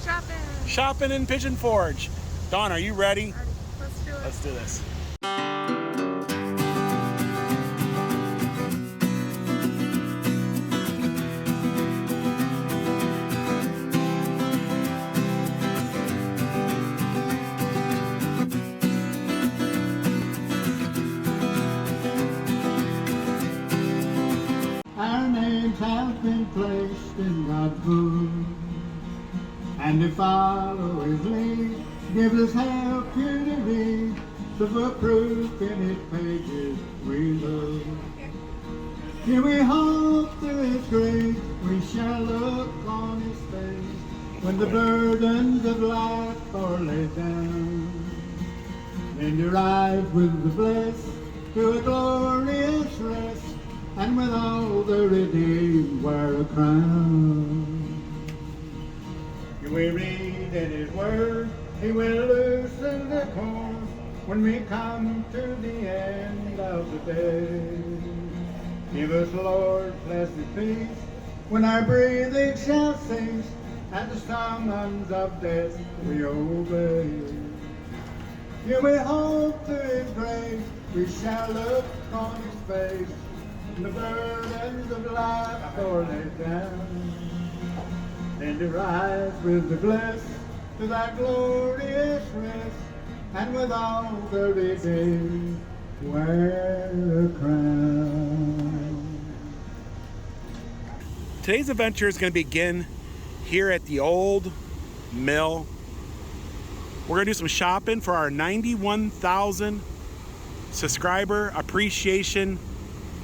Shopping. Shopping in Pigeon Forge. Dawn, are you ready? Ready. Let's do it. Let's do this. Our names have been placed in God's book, and to follow His lead gives us help here to read. So for proof in His pages we look. Here we hope through His grace we shall look on His face when the burdens of life are laid down. Then to rise with the blessed to a glorious rest, and with all the redeemed wear a crown. We read in His word, He will loosen the cords when we come to the end of the day. Give us, Lord, blessed peace when our breathing shall cease, and the summons of death we obey. Here we hope through His grace we shall look on His face, and the burdens of life are laid down, and to rise with the blessed to that glorious rest, and with all the redeemed wear a crown. Today's adventure is going to begin here at the old mill. We're going to do some shopping for our 91,000 subscriber appreciation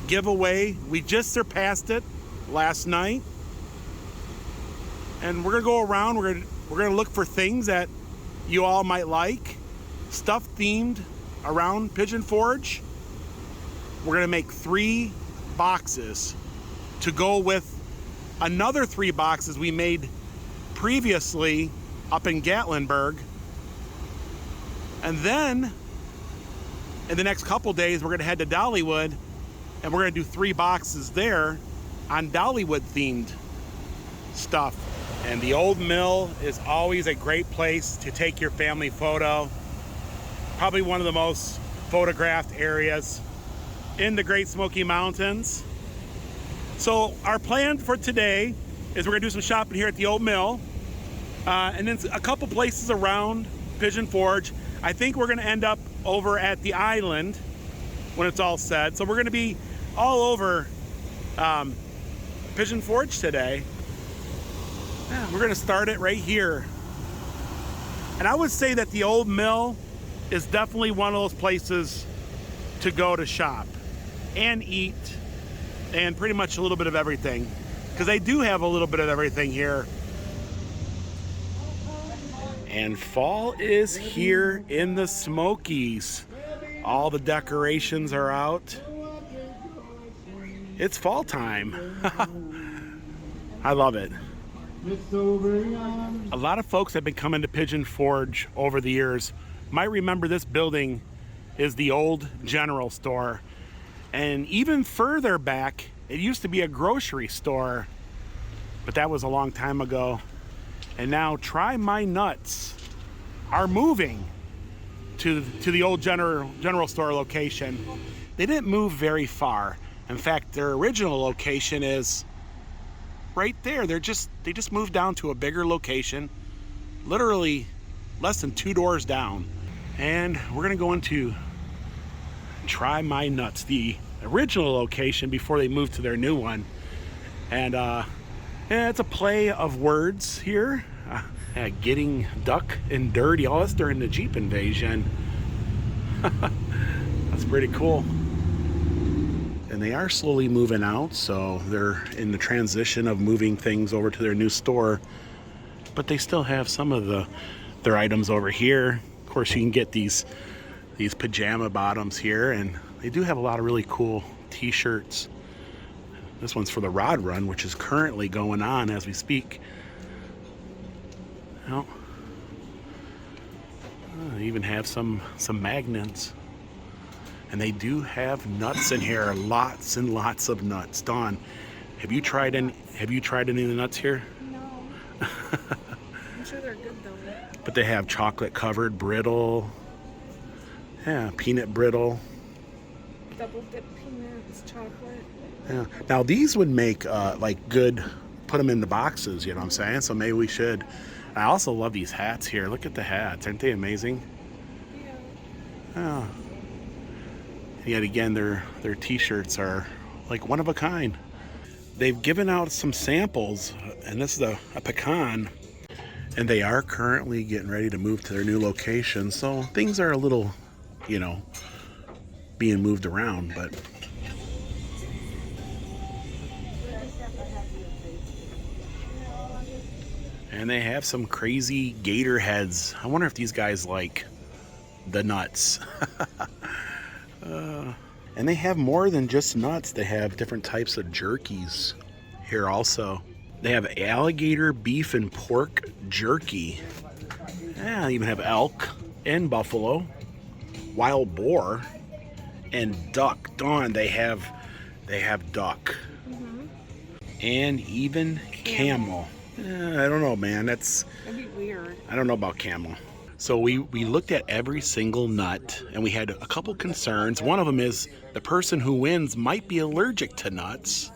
giveaway. We just surpassed it last night, and we're gonna go around. We're gonna look for things that you all might like, stuff themed around Pigeon Forge. We're gonna make 3 boxes to go with another 3 boxes we made previously up in Gatlinburg, and then in the next couple days we're gonna head to Dollywood, and we're gonna do 3 boxes there on Dollywood themed stuff. And the old mill is always a great place to take your family photo. Probably one of the most photographed areas in the Great Smoky Mountains. So our plan for today is we're gonna do some shopping here at the old mill, and then a couple places around Pigeon Forge. I think we're gonna end up over at the island when it's all said. So we're gonna be all over Pigeon Forge today. Yeah, we're gonna start it right here. And I would say that the old mill is definitely one of those places to go to shop and eat and pretty much a little bit of everything, because they do have a little bit of everything here. And fall is here in the Smokies. All the decorations are out. It's fall time. I love it. A lot of folks have been coming to Pigeon Forge over the years might remember this building is the old general store. And even further back, it used to be a grocery store, but that was a long time ago. And now Try My Nuts are moving to the old general store location. They didn't move very far. In fact, their original location is right there. They just moved down to a bigger location, literally less than 2 doors down. And we're gonna go into Try My Nuts, the original location before they moved to their new one. And yeah, it's a play of words here. Getting duck and dirty. Oh, that's during the Jeep invasion. That's pretty cool. And they are slowly moving out, so they're in the transition of moving things over to their new store. But they still have some of their items over here. Of course, you can get these pajama bottoms here, and they do have a lot of really cool t-shirts. This one's for the Rod Run, which is currently going on as we speak. Well, they even have some magnets. And they do have nuts in here, lots and lots of nuts. Dawn, have you tried any of the nuts here? No. sure they're good though. But they have chocolate covered brittle. Yeah, peanut brittle. Double dip peanuts, chocolate. Yeah. Now these would make like good, put them in the boxes, you know what I'm saying? So maybe we should. I also love these hats here. Look at the hats. Aren't they amazing? Yeah. Yeah. Yet again, their t-shirts are like one of a kind. They've given out some samples, and this is a pecan, and they are currently getting ready to move to their new location. So things are a little, you know, being moved around, but and they have some crazy gator heads. I wonder if these guys like the nuts. And they have more than just nuts. They have different types of jerkies here also. They have alligator, beef, and pork jerky. Yeah, they even have elk and buffalo, wild boar, and duck. Dawn, they have duck. And even camel. I don't know, man. That'd be weird. I don't know about camel. So we looked at every single nut, and we had a couple concerns. One of them is the person who wins might be allergic to nuts.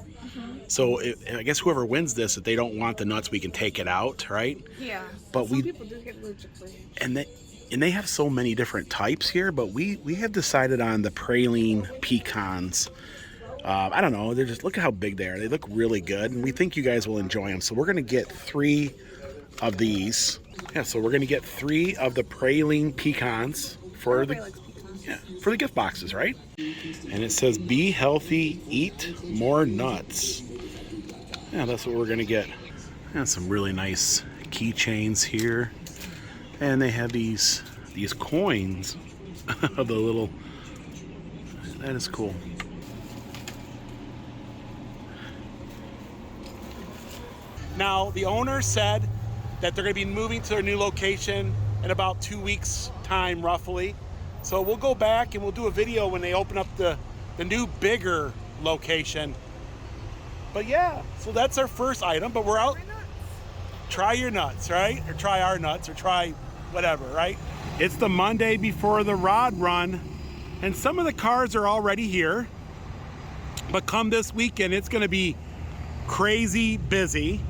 So I guess whoever wins this, if they don't want the nuts, we can take it out, right? Yeah. But some people do get allergic to it. And they have so many different types here, but we have decided on the praline pecans. I don't know. They're just, look at how big they are. They look really good, and we think you guys will enjoy them. So we're going to get 3 of these. Yeah, so we're going to get 3 of the praline pecans for the gift boxes, right? And it says, be healthy, eat more nuts. Yeah, that's what we're going to get. And some really nice keychains here. And they have these coins of the little, that is cool. Now, the owner said that they're going to be moving to their new location in about 2 weeks' time, roughly. So we'll go back and we'll do a video when they open up the new, bigger location. But yeah, so that's our first item. But we're out. Try your nuts, right? Or try our nuts, or try whatever, right? It's the Monday before the rod run, and some of the cars are already here. But come this weekend, it's going to be crazy busy.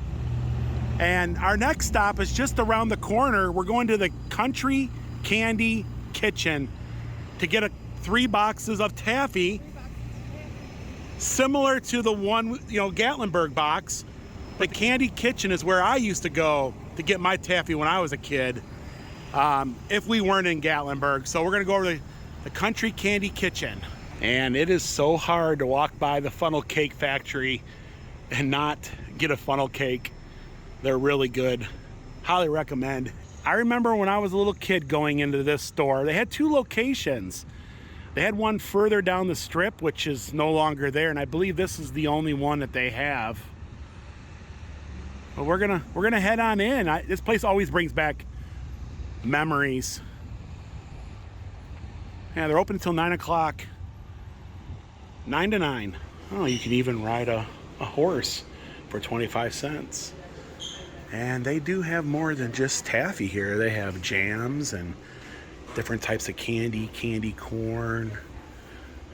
And our next stop is just around the corner. We're going to the Country Candy Kitchen to get 3 boxes of taffy, similar to the one, Gatlinburg box. The Candy Kitchen is where I used to go to get my taffy when I was a kid, if we weren't in Gatlinburg. So we're gonna go over to the Country Candy Kitchen. And it is so hard to walk by the funnel cake factory and not get a funnel cake. They're really good. Highly recommend. I remember when I was a little kid going into this store, they had 2 locations. They had one further down the strip, which is no longer there, and I believe this is the only one that they have. But we're gonna head on in. This place always brings back memories. Yeah, they're open until 9 o'clock. 9 to 9. Oh, you can even ride a horse for 25 cents. And they do have more than just taffy here. They have jams and different types of candy corn,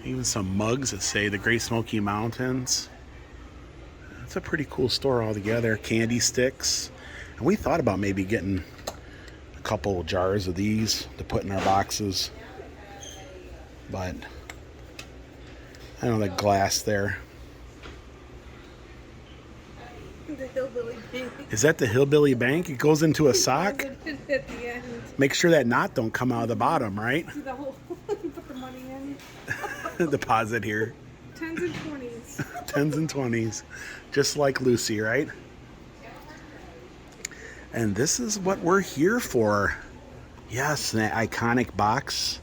even some mugs that say the Great Smoky Mountains. It's a pretty cool store altogether. Candy sticks. And we thought about maybe getting a couple jars of these to put in our boxes. But I don't know, the glass there. The Hillbilly Bank. Is that the Hillbilly Bank? It goes into a sock? At the end. Make sure that knot don't come out of the bottom, right? See the whole, you put the money in. Deposit here. 10s and 20s. 10s and 20s. Just like Lucy, right? And this is what we're here for. Yes, an iconic box.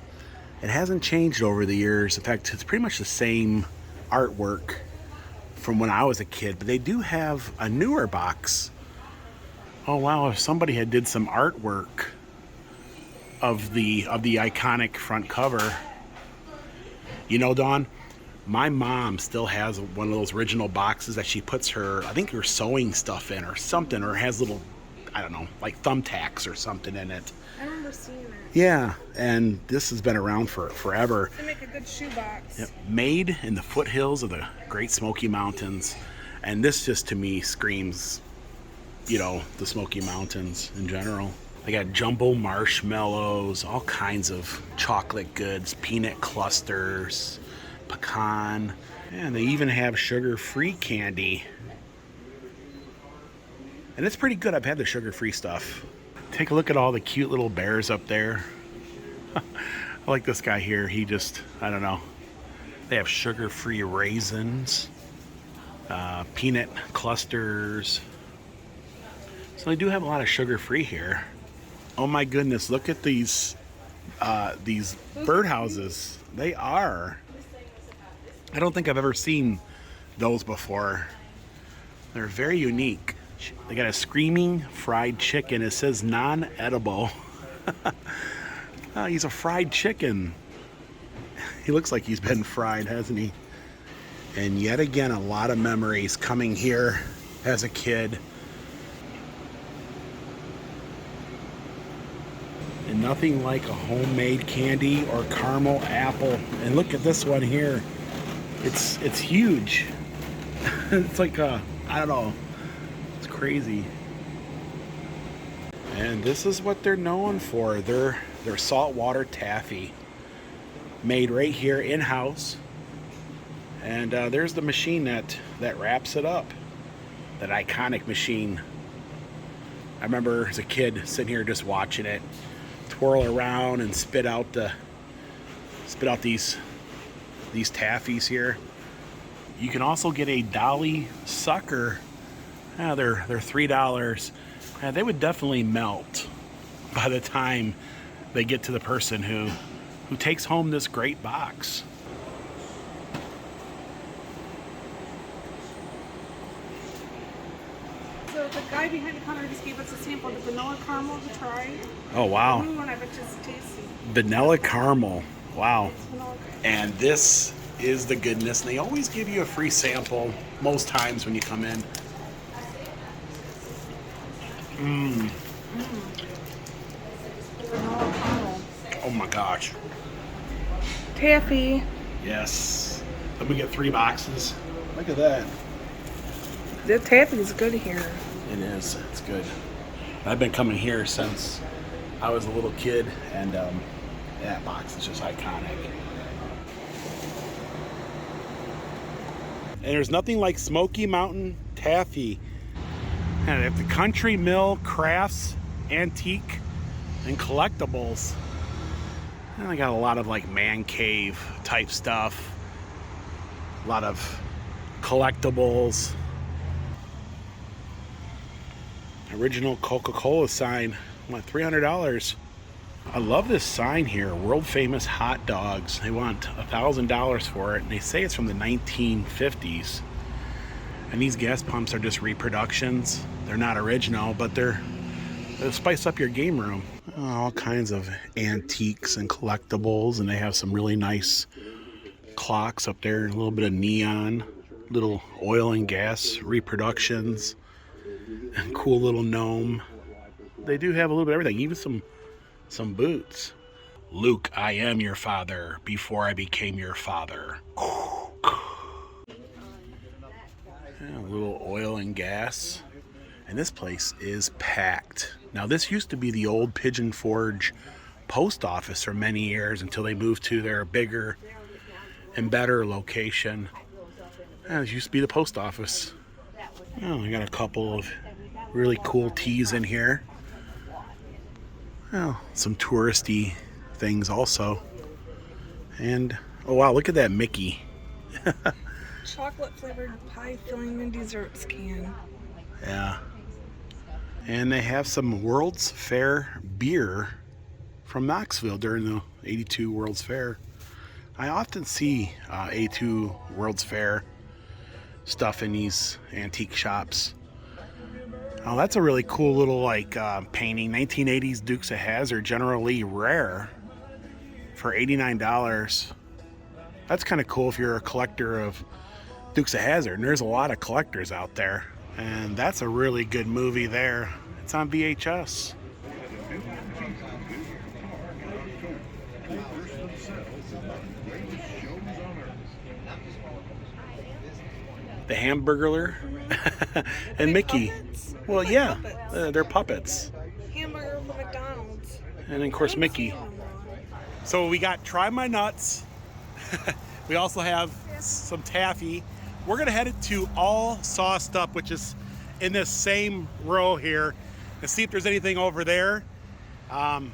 It hasn't changed over the years. In fact, it's pretty much the same artwork from when I was a kid, but they do have a newer box. Oh wow, if somebody had did some artwork of the iconic front cover. You know, Dawn, my mom still has one of those original boxes that she puts her, I think her sewing stuff in or something, or has little I don't know, like thumbtacks or something in it. I remember seeing it. Yeah, and this has been around for forever. They make a good shoebox. Yep. Made in the foothills of the Great Smoky Mountains. And this just to me screams, you know, the Smoky Mountains in general. They got jumbo marshmallows, all kinds of chocolate goods, peanut clusters, pecan, and they even have sugar-free candy. And it's pretty good. I've had the sugar-free stuff. Take a look at all the cute little bears up there. I like this guy here. He just, I don't know. They have sugar-free raisins, peanut clusters. So they do have a lot of sugar-free here. Oh my goodness, look at these birdhouses. They are. I don't think I've ever seen those before. They're very unique. They got a screaming fried chicken. It says non-edible. Oh, he's a fried chicken. He looks like he's been fried, hasn't he? And yet again, a lot of memories coming here as a kid. And nothing like a homemade candy or caramel apple. And look at this one here. It's huge. It's like I don't know. It's crazy. And this is what they're known for. Their saltwater taffy, made right here in-house. And there's the machine that wraps it up. That iconic machine. I remember as a kid sitting here just watching it twirl around and spit out these taffies here. You can also get a Dolly sucker. They're $3. They would definitely melt by the time they get to the person who takes home this great box. So the guy behind the counter just gave us a sample of the vanilla caramel to try. Oh wow. The new one, I bet you it's tasty. Vanilla caramel. Wow. It's vanilla caramel. And this is the goodness. And they always give you a free sample most times when you come in. Vanilla caramel. Oh my gosh. Taffy. Yes. Let me get 3 boxes. Look at that. The taffy is good here. It is. It's good. I've been coming here since I was a little kid, and that box is just iconic. And there's nothing like Smoky Mountain taffy. And they have the Country Mill crafts, antique, and collectibles. And they got a lot of like man cave type stuff. A lot of collectibles. Original Coca-Cola sign. Want $300. I love this sign here. World famous hot dogs. They want $1,000 for it. And they say it's from the 1950s. And these gas pumps are just reproductions. They're not original, but they'll spice up your game room. All kinds of antiques and collectibles. And they have some really nice clocks up there. A little bit of neon. Little oil and gas reproductions. And cool little gnome. They do have a little bit of everything, even some boots. Luke, I am your father before I became your father. Yeah, a little oil and gas. And this place is packed. Now this used to be the old Pigeon Forge post office for many years until they moved to their bigger and better location. Yeah, this used to be the post office. Oh, I got a couple of really cool teas in here. Oh, some touristy things also. And, oh wow, look at that Mickey. Chocolate flavored pie filling and desserts can. Yeah. And they have some World's Fair beer from Knoxville during the 82 World's Fair. I often see 82 World's Fair stuff in these antique shops. Oh, that's a really cool little like painting. 1980s Dukes of Hazzard, generally rare, for $89. That's kind of cool if you're a collector of Dukes of Hazzard. And there's a lot of collectors out there. And that's a really good movie there. It's on VHS. The Hamburglar and Mickey. Puppets? Well, Like yeah, puppets. they're puppets. Hamburger from McDonald's. And of course, Mickey. So we got Try My Nuts. We also have some Taffy. We're gonna head it to All Sauced Up, which is in this same row here, and see if there's anything over there. I'm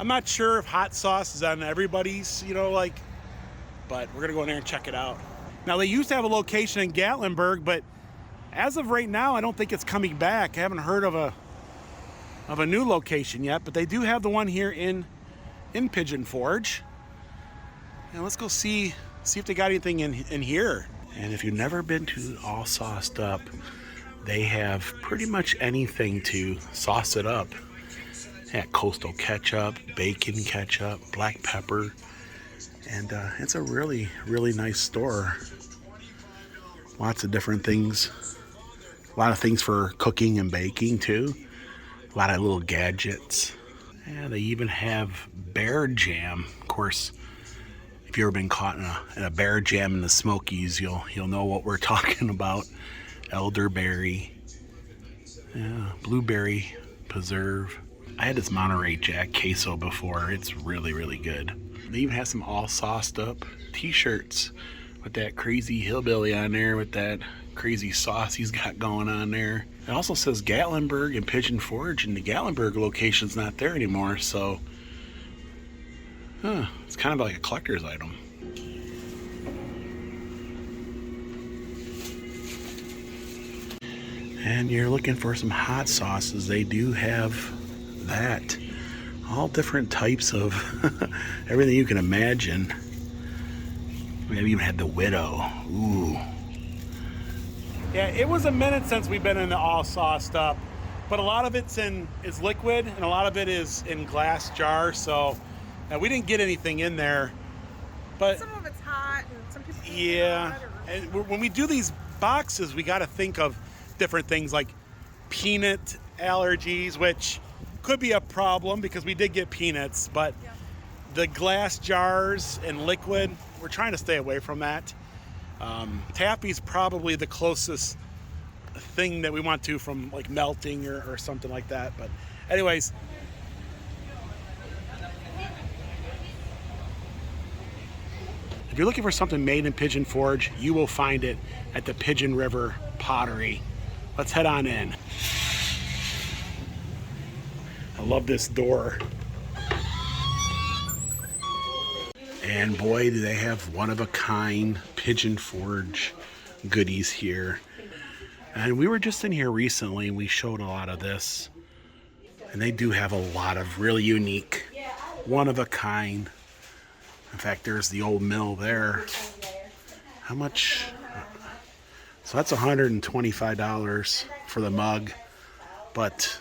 not sure if hot sauce is on everybody's, but we're gonna go in there and check it out. Now, they used to have a location in Gatlinburg, but as of right now, I don't think it's coming back. I haven't heard of a new location yet, but they do have the one here in Pigeon Forge. And let's go see if they got anything in here. And if you've never been to All Sauced Up, they have pretty much anything to sauce it up. They got coastal ketchup, bacon ketchup, black pepper, and it's a really, really nice store. Lots of different things. A lot of things for cooking and baking too. A lot of little gadgets. And they even have bear jam. Of course, if you've ever been caught in a bear jam in the Smokies, you'll know what we're talking about. Elderberry, yeah, blueberry preserve. I had this Monterey Jack queso before. It's really, really good. They even have some All Sauced Up t-shirts with that crazy hillbilly on there with that crazy sauce he's got going on there. It also says Gatlinburg and Pigeon Forge, and the Gatlinburg location's not there anymore, so it's kind of like a collector's item. And you're looking for some hot sauces. They do have that. All different types of everything you can imagine. We even had the Widow. Ooh. Yeah, it was a minute since we've been in the All Sauced Up, but a lot of it's is liquid and a lot of it is in glass jars. So we didn't get anything in there. But some of it's hot, and some people. Yeah, and when we do these boxes, we got to think of different things like peanut allergies, which could be a problem because we did get peanuts, but the glass jars and liquid, we're trying to stay away from that. Taffy's probably the closest thing that we want to from like melting or something like that. But anyways, if you're looking for something made in Pigeon Forge, you will find it at the Pigeon River Pottery. Let's head on in. I love this door. And boy, do they have one-of-a-kind Pigeon Forge goodies here. And we were just in here recently and we showed a lot of this. And they do have a lot of really unique, one-of-a-kind. In fact, there's the old mill there. How much? So that's $125 for the mug. But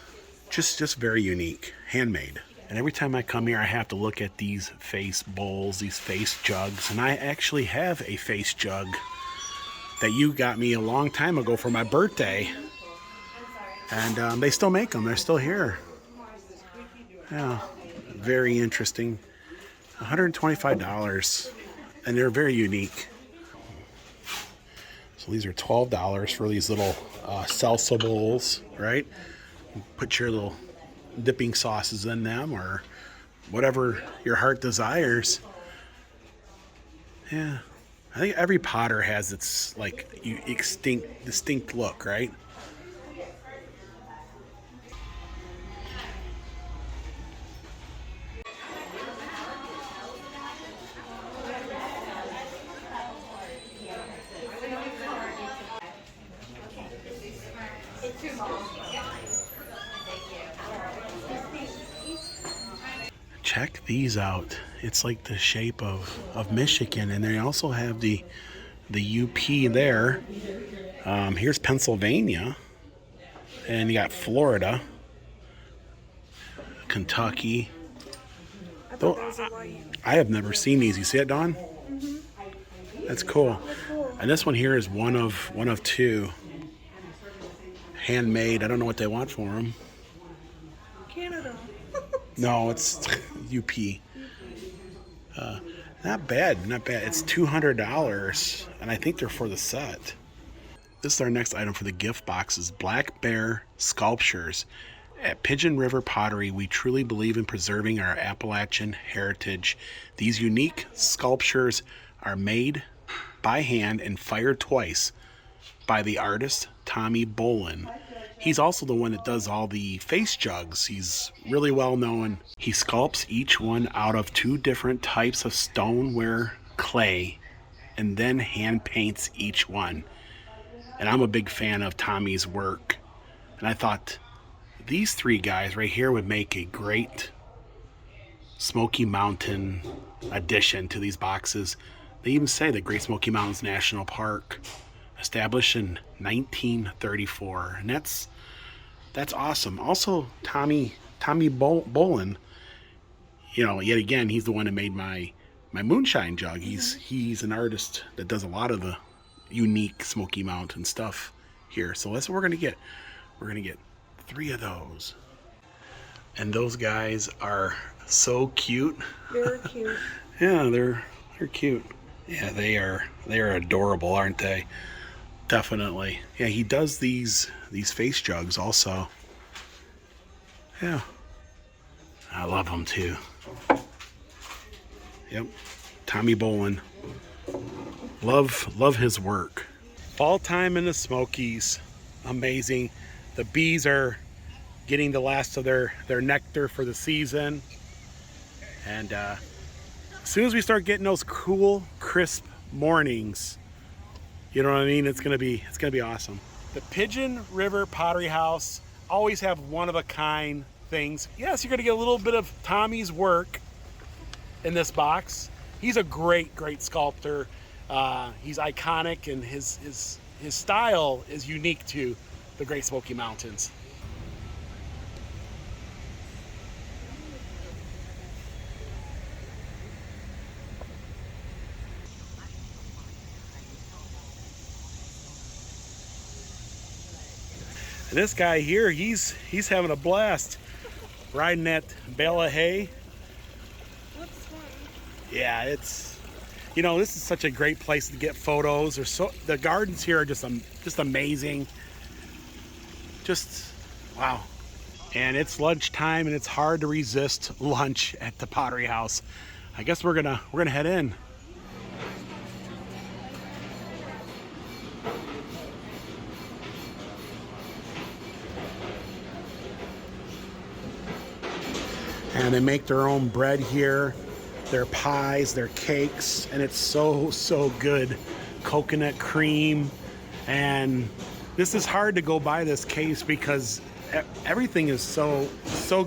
just very unique, handmade. And every time I come here, I have to look at these face bowls, these face jugs. And I actually have a face jug that you got me a long time ago for my birthday. And they still make them. They're still here. Yeah, very interesting. $125. And they're very unique. So these are $12 for these little salsa bowls, right? Put your little dipping sauces in them or whatever your heart desires. Yeah, I think every Potter has its like distinct look, right? Check these out. It's like the shape of Michigan, and they also have the UP there. Here's Pennsylvania, and you got Florida, Kentucky. I have never seen these. You see it, Dawn? Mm-hmm. That's cool. And this one here is one of two. Handmade. I don't know what they want for them. No, it's UP. Not bad, not bad. It's $200, and I think they're for the set. This is our next item for the gift boxes: Black Bear Sculptures. At Pigeon River Pottery, we truly believe in preserving our Appalachian heritage. These unique sculptures are made by hand and fired twice by the artist Tommy Bolin. He's also the one that does all the face jugs. He's really well known. He sculpts each one out of 2 different types of stoneware clay and then hand paints each one. And I'm a big fan of Tommy's work. And I thought these 3 guys right here would make a great Smoky Mountain addition to these boxes. They even say the Great Smoky Mountains National Park, established in 1934, and that's awesome. Also, Tommy Bolin, you know, yet again, he's the one that made my moonshine jug. He's an artist that does a lot of the unique Smoky Mountain stuff here. So that's what we're gonna get. We're gonna get 3 of those, and those guys are so cute. Very cute. Yeah, they're cute. Yeah, they are adorable, aren't they? Definitely. Yeah, he does these face jugs also. Yeah, I love them too. Yep, Tommy Bolin. Love his work. Fall time in the Smokies, amazing. The bees are getting the last of their nectar for the season, and as soon as we start getting those cool, crisp mornings, you know what I mean? It's gonna be awesome. The Pigeon River Pottery House always have one-of-a-kind things. Yes, you're gonna get a little bit of Tommy's work in this box. He's a great sculptor. He's iconic, and his style is unique to the Great Smoky Mountains. And this guy here, he's having a blast riding that bale of hay. Looks fun. Yeah, it's, you know, this is such a great place to get photos. The gardens here are just amazing. Just wow. And it's lunchtime, and it's hard to resist lunch at the Pottery House. I guess we're gonna head in. And they make their own bread here, their pies, their cakes, and it's so good. Coconut cream, and this is hard to go by this case because everything is so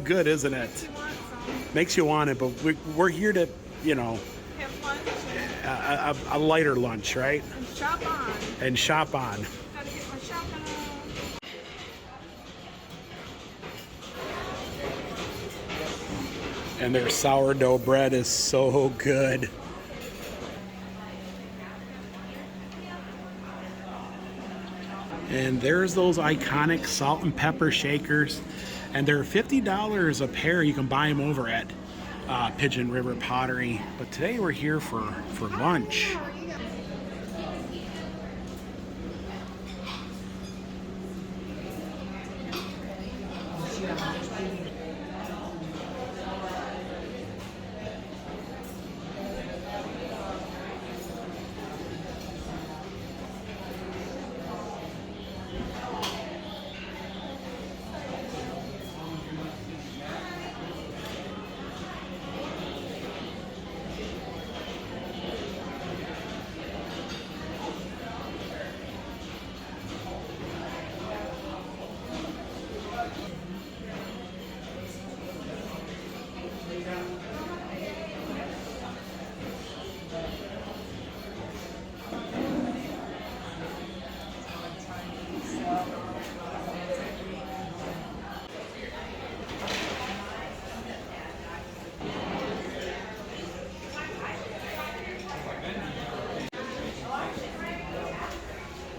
good, isn't it? Makes you want some. Makes you want it, but we're here to, you know, Have lunch a lighter lunch, right? and shop on. And shop on. Gotta get my shopping on. And their sourdough bread is so good. And there's those iconic salt and pepper shakers, and they're $50 a pair. You can buy them over at Pigeon River Pottery. But today we're here for lunch.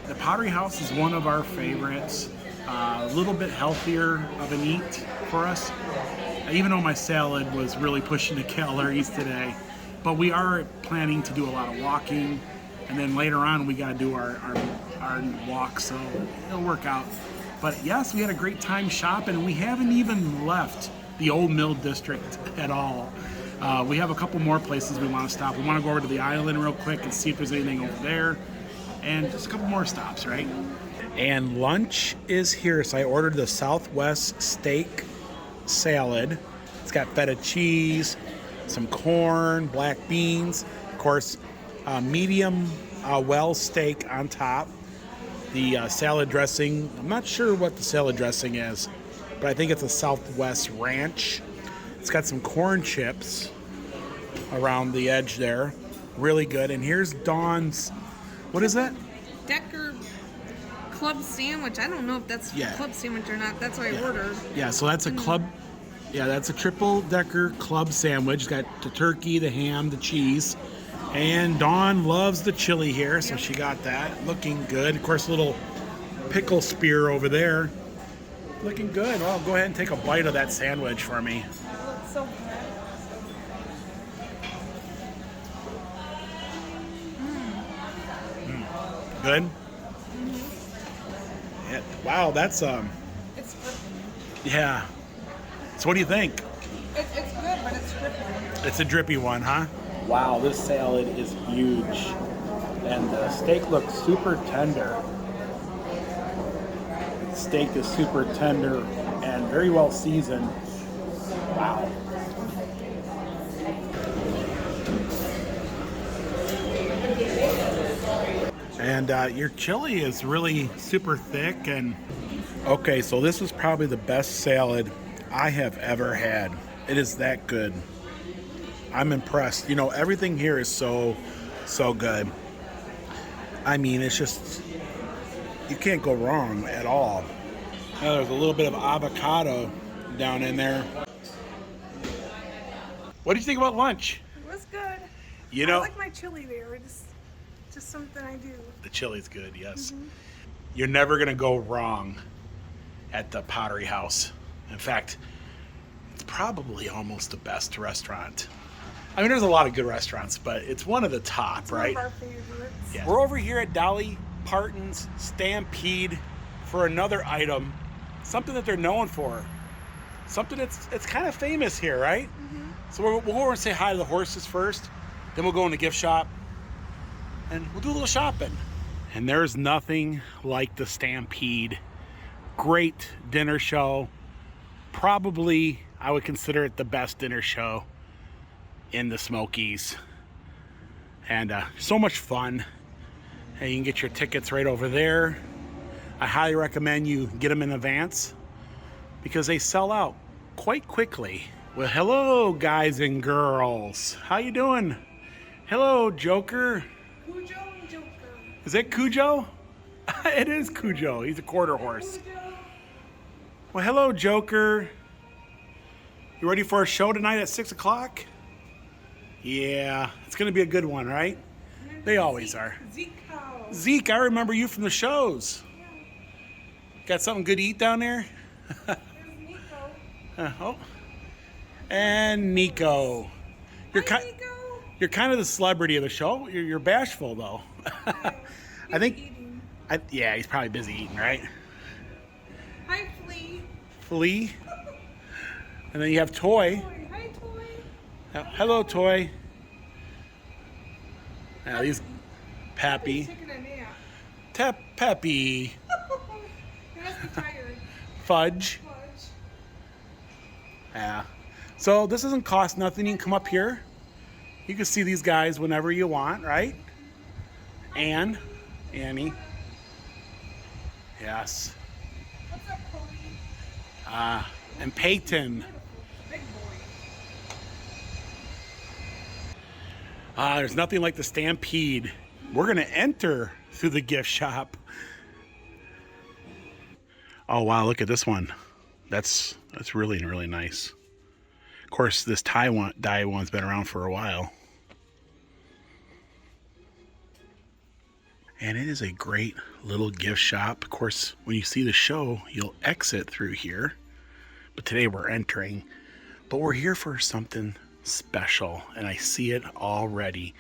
The Pottery House is one of our favorites. A little bit healthier of an eat for us. even though my salad was really pushing the calories today. But we are planning to do a lot of walking, and then later on we got to do our walk, so it'll work out. But yes, we had a great time shopping, and we haven't even left the Old Mill District at all. We have a couple more places we want to stop. We want to go over to the island real quick and see if there's anything over there, and just a couple more stops, right? And lunch is here, so I ordered the Southwest steak salad. It's got feta cheese, some corn, black beans, of course, medium well steak on top. The salad dressing, I'm not sure what the salad dressing is, but I think it's a Southwest Ranch. It's got some corn chips around the edge there. Really good. And here's Dawn's, what is that? Decker club sandwich. I don't know if that's a club sandwich or not. That's what I ordered. Yeah, so that's a club. Yeah, that's a triple decker club sandwich. It's got the turkey, the ham, the cheese. And Dawn loves the chili here, so she got that. Looking good. Of course, a little pickle spear over there. Looking good. Well, go ahead and take a bite of that sandwich for me. It looks so good. Good? Yeah. Wow, that's It's yeah. So what do you think? it's good, but it's dripping. It's a drippy one, huh? Wow, this salad is huge. And the steak looks super tender. Steak is super tender and very well seasoned. Wow. And your chili is really super thick. And okay, so this is probably the best salad I have ever had. It is that good. I'm impressed. You know, everything here is so good. I mean, it's just, you can't go wrong at all. Now, there's a little bit of avocado down in there. What do you think about lunch? It was good. You know, I like my chili there. It's just something I do. the chili's good, yes. You're never going to go wrong at the Pottery House. In fact, it's probably almost the best restaurant. I mean, there's a lot of good restaurants, but it's one of the top, It's right? one of our favorites. Yeah. We're over here at Dolly Parton's Stampede for another item, something that they're known for, something that's kind of famous here, right? So we'll go over and say hi to the horses first, then we'll go in the gift shop, and we'll do a little shopping. And there's nothing like the Stampede. Great dinner show. Probably, I would consider it the best dinner show in the Smokies. And so much fun. And you can get your tickets right over there. I highly recommend you get them in advance because they sell out quite quickly. Well, hello guys and girls. How you doing? Hello, Joker. Cujo and Joker. Is it Cujo? It is Cujo. He's a quarter horse. Cujo. Well, hello, Joker. You ready for a show tonight at 6 o'clock? Yeah, it's going to be a good one, right? They always are. Zeke, I remember you from the shows. Got something good to eat down there? Oh. And Nico. You're kind of the celebrity of the show. You're bashful, though. I think. Yeah, he's probably busy eating, right? Hi, Flea. Flea. And then you have Toy. Hi, Toy. Hello, Toy. He's Pappy. Taking a nap. Peppy. He must be tired. Fudge. Fudge. Yeah. So this doesn't cost nothing. You can come up here. You can see these guys whenever you want, right? Annie. Yes. What's up, Cody? And Peyton. Big boy. There's nothing like the Stampede. We're gonna enter through the gift shop. Oh wow, look at this one. That's really, really nice. Of course, this dye one's been around for a while. And it is a great little gift shop. Of course, when you see the show, you'll exit through here. But today we're entering. But we're here for something special, and I see it already.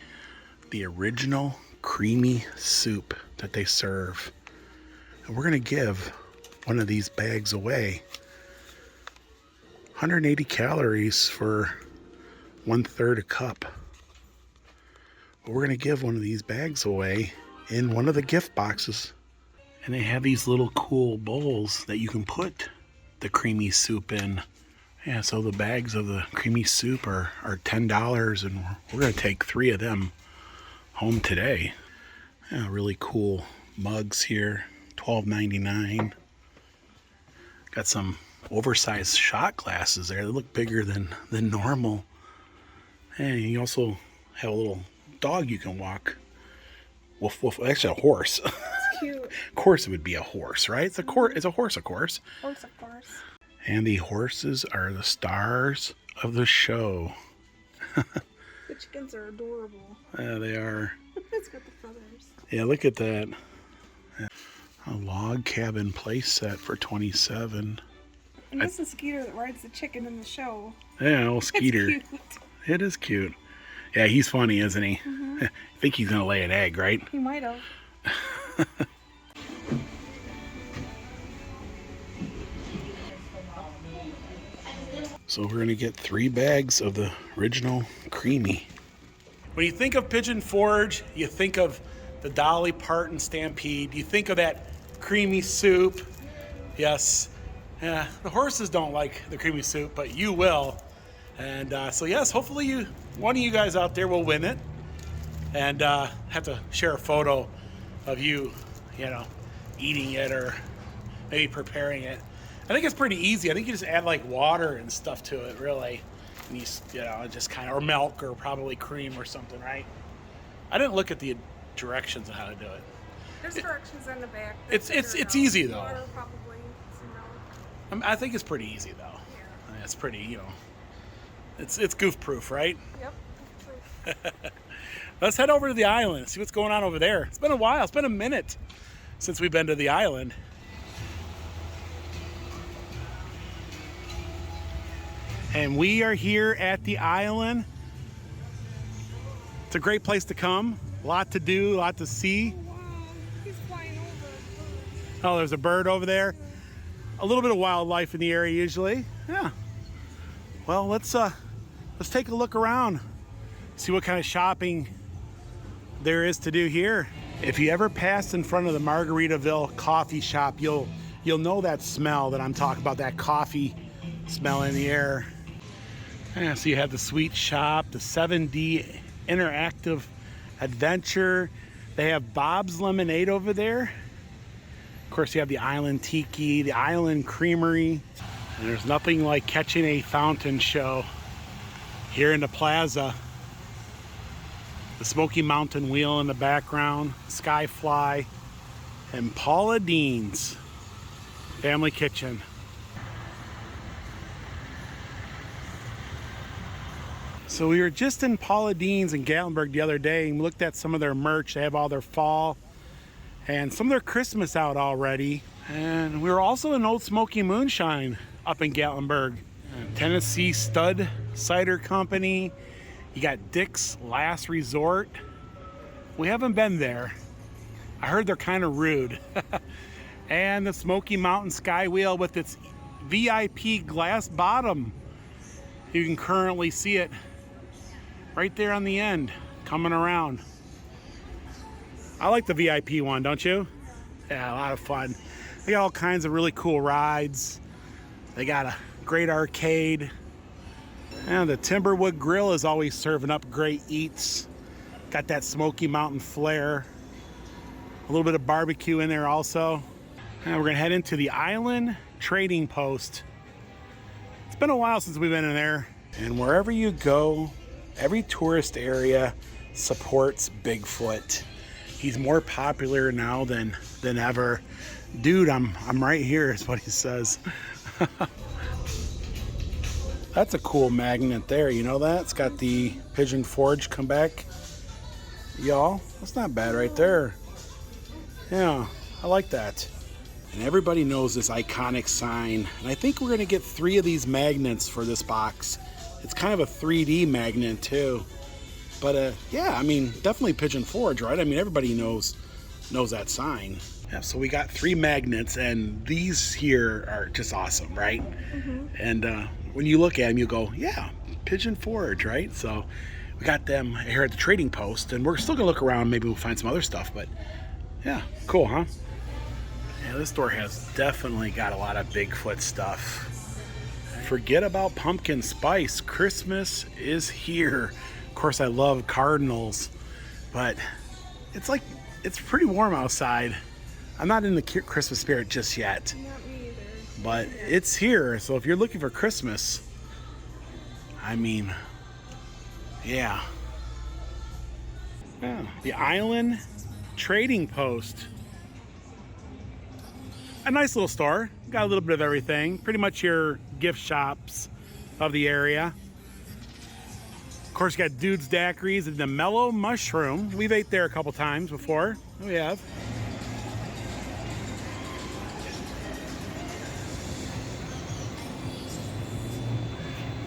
The original creamy soup that they serve. And we're gonna give one of these bags away. 180 calories for 1/3 a cup. But we're gonna give one of these bags away in one of the gift boxes. And they have these little cool bowls that you can put the creamy soup in. Yeah, so the bags of the creamy soup are $10, and we're gonna take 3 of them home today. Yeah, really cool mugs here, $12.99. Got some oversized shot glasses there. They look bigger than normal. And you also have a little dog you can walk. Woof woof. Actually, a horse. It's cute. Of course, it would be a horse, right? It's a It's a horse, of course. Horse, of course. And the horses are the stars of the show. The chickens are adorable. Yeah, they are. It's got the feathers. Yeah, look at that. A log cabin place set for $27. And this is Skeeter that rides the chicken in the show. Yeah, old Skeeter. It's cute. It is cute. Yeah, he's funny, isn't he? Mm-hmm. I think he's gonna lay an egg, right? He might have. So we're gonna get 3 bags of the original creamy. When you think of Pigeon Forge, you think of the Dolly, Parton, Stampede. You think of that creamy soup. Yes. Yeah, the horses don't like the creamy soup, but you will. And so yes, hopefully one of you guys out there will win it, and have to share a photo of you, eating it or maybe preparing it. I think it's pretty easy. I think you just add like water and stuff to it, really, and you just kind of, or milk or probably cream or something, right? I didn't look at the directions on how to do it. There's directions in the back. It's easy though. Water, probably, some milk. I think it's pretty easy though. Yeah. It's pretty, it's goof proof, right? Yep. Let's head over to the island, see what's going on over there. It's been a while. It's been a minute since we've been to the island. And we are here at the island. It's a great place to come. A lot to do, a lot to see. Oh, wow. He's flying over. Oh, there's a bird over there. A little bit of wildlife in the area usually. Yeah. Well, let's take a look around. See what kind of shopping there is to do here. If you ever pass in front of the Margaritaville coffee shop, you'll know that smell that I'm talking about, that coffee smell in the air. Yeah, so you have the sweet shop, the 7D interactive adventure. They have Bob's Lemonade over there. Of course, you have the Island Tiki, the Island Creamery. And there's nothing like catching a fountain show here in the Plaza. The Smoky Mountain Wheel in the background, Skyfly, and Paula Dean's Family Kitchen. So we were just in Paula Dean's in Gatlinburg the other day and looked at some of their merch. They have all their fall and some of their Christmas out already. And we were also in Old Smoky Moonshine up in Gatlinburg. Tennessee Stud Cider Company. You got Dick's Last Resort. We haven't been there. I heard they're kind of rude. And the Smoky Mountain Sky Wheel with its VIP glass bottom. You can currently see it right there on the end, coming around. I like the VIP one, don't you? Yeah, a lot of fun. They got all kinds of really cool rides. They got a great arcade. And the Timberwood Grill is always serving up great eats. Got that Smoky Mountain flair. A little bit of barbecue in there also. And we're gonna head into the Island Trading Post. It's been a while since we've been in there. And wherever you go, every tourist area supports Bigfoot. He's more popular now than ever. Dude, I'm right here is what he says. That's a cool magnet there, you know that? It's got the Pigeon Forge come back. Y'all, that's not bad right there. Yeah, I like that. And everybody knows this iconic sign. And I think we're gonna get 3 of these magnets for this box. It's kind of a 3D magnet too. But yeah, I mean, definitely Pigeon Forge, right? I mean, everybody knows that sign. Yeah, so we got 3 magnets, and these here are just awesome, right? And when you look at them, you go, yeah, Pigeon Forge, right? So we got them here at the trading post, and we're still gonna look around. Maybe we'll find some other stuff, but yeah, cool, huh? Yeah, this store has definitely got a lot of Bigfoot stuff. Forget about pumpkin spice. Christmas is here. Of course, I love cardinals, but it's pretty warm outside. I'm not in the Christmas spirit just yet. Not me either. But it's here, so if you're looking for Christmas, I mean, yeah. The Island Trading Post. A nice little store. Got a little bit of everything. Pretty much your gift shops of the area. Of course, you got Dude's Daiquiris and the Mellow Mushroom. We've ate there a couple times before. We have.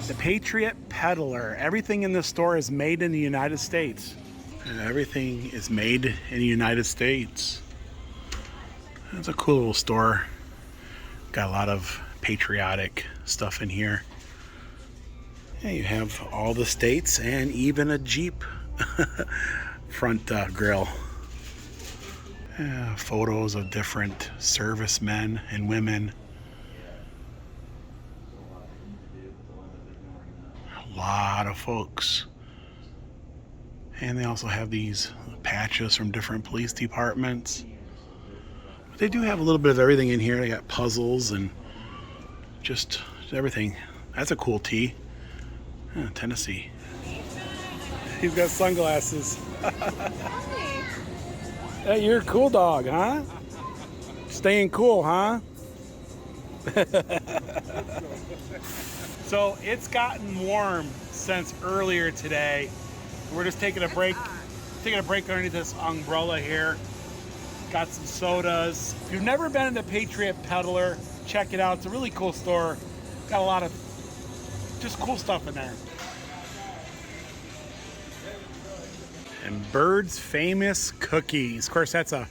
The Patriot Peddler. Everything in this store is made in the United States. And everything is made in the United States. It's a cool little store. Got a lot of patriotic stuff in here. Yeah, you have all the states and even a Jeep front grill. Yeah, photos of different servicemen and women. A lot of folks. And they also have these patches from different police departments. But they do have a little bit of everything in here. They got puzzles and just everything. That's a cool tee. Tennessee. He's got sunglasses. Hey, you're a cool dog, huh? Staying cool, huh? So it's gotten warm since earlier today. We're just taking a break. Underneath this umbrella here. Got some sodas. If you've never been in the Patriot Peddler, check it out. It's a really cool store. Got a lot of just cool stuff in there. And Bird's Famous Cookies. Of course, that's a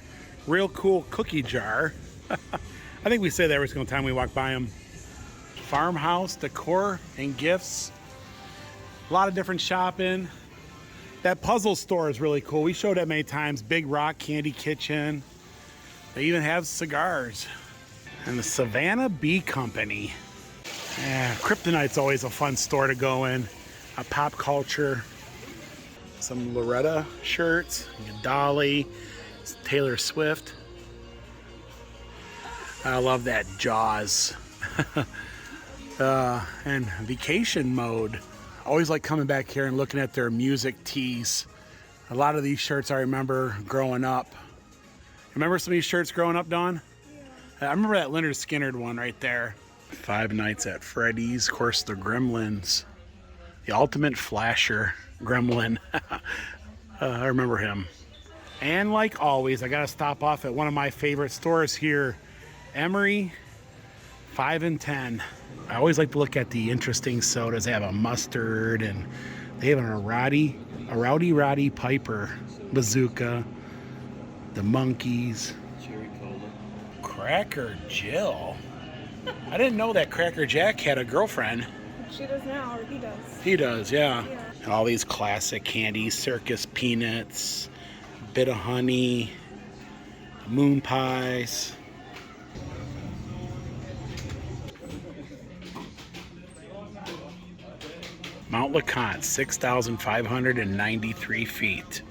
real cool cookie jar. I think we say that every single time we walk by them. Farmhouse decor and gifts. A lot of different shopping. That puzzle store is really cool. We showed that many times. Big Rock Candy Kitchen. They even have cigars. And the Savannah Bee Company. Yeah, Kryptonite's always a fun store to go in. A pop culture. Some Loretta shirts. Dolly. Taylor Swift. I love that Jaws. And Vacation Mode. I always like coming back here and looking at their music tees. A lot of these shirts I remember growing up. Remember some of these shirts growing up, Dawn? Yeah. I remember that Lynyrd Skynyrd one right there. Five Nights at Freddy's. Of course, the Gremlins. The Ultimate Flasher Gremlin. I remember him. And like always, I gotta stop off at one of my favorite stores here. Emery 5 and 10. I always like to look at the interesting sodas. They have a mustard and they have a Rowdy Roddy Piper Bazooka, the Monkeys, Cherry Cola, Cracker Jill. I didn't know that Cracker Jack had a girlfriend. She does now, or he does. He does, yeah. And all these classic candies, Circus Peanuts, Bit of Honey, Moon Pies. Mount LeConte, 6,593 feet.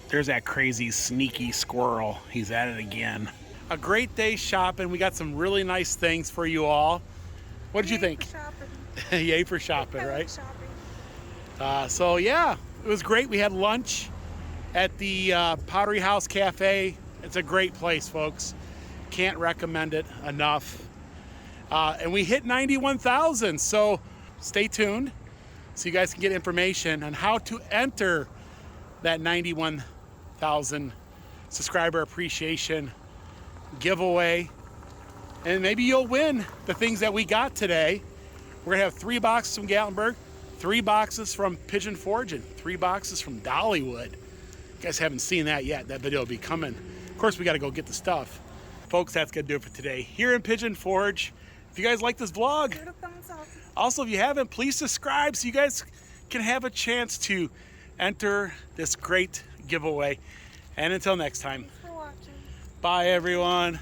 There's that crazy sneaky squirrel. He's at it again. A great day shopping. We got some really nice things for you all. What did you think? Yay for shopping, right? So yeah, it was great. We had lunch at the Pottery House Café. It's a great place, folks. Can't recommend it enough. And we hit 91,000, so stay tuned so you guys can get information on how to enter that 91,000 subscriber appreciation giveaway. And maybe you'll win the things that we got today. We're gonna have 3 boxes from Gatlinburg, 3 boxes from Pigeon Forge, and 3 boxes from Dollywood. You guys haven't seen that yet. That video will be coming. Of course, we gotta go get the stuff. Folks, that's gonna do it for today here in Pigeon Forge. If you guys like this vlog, also if you haven't, please subscribe so you guys can have a chance to enter this great giveaway. And until next time, Thanks for watching. bye everyone.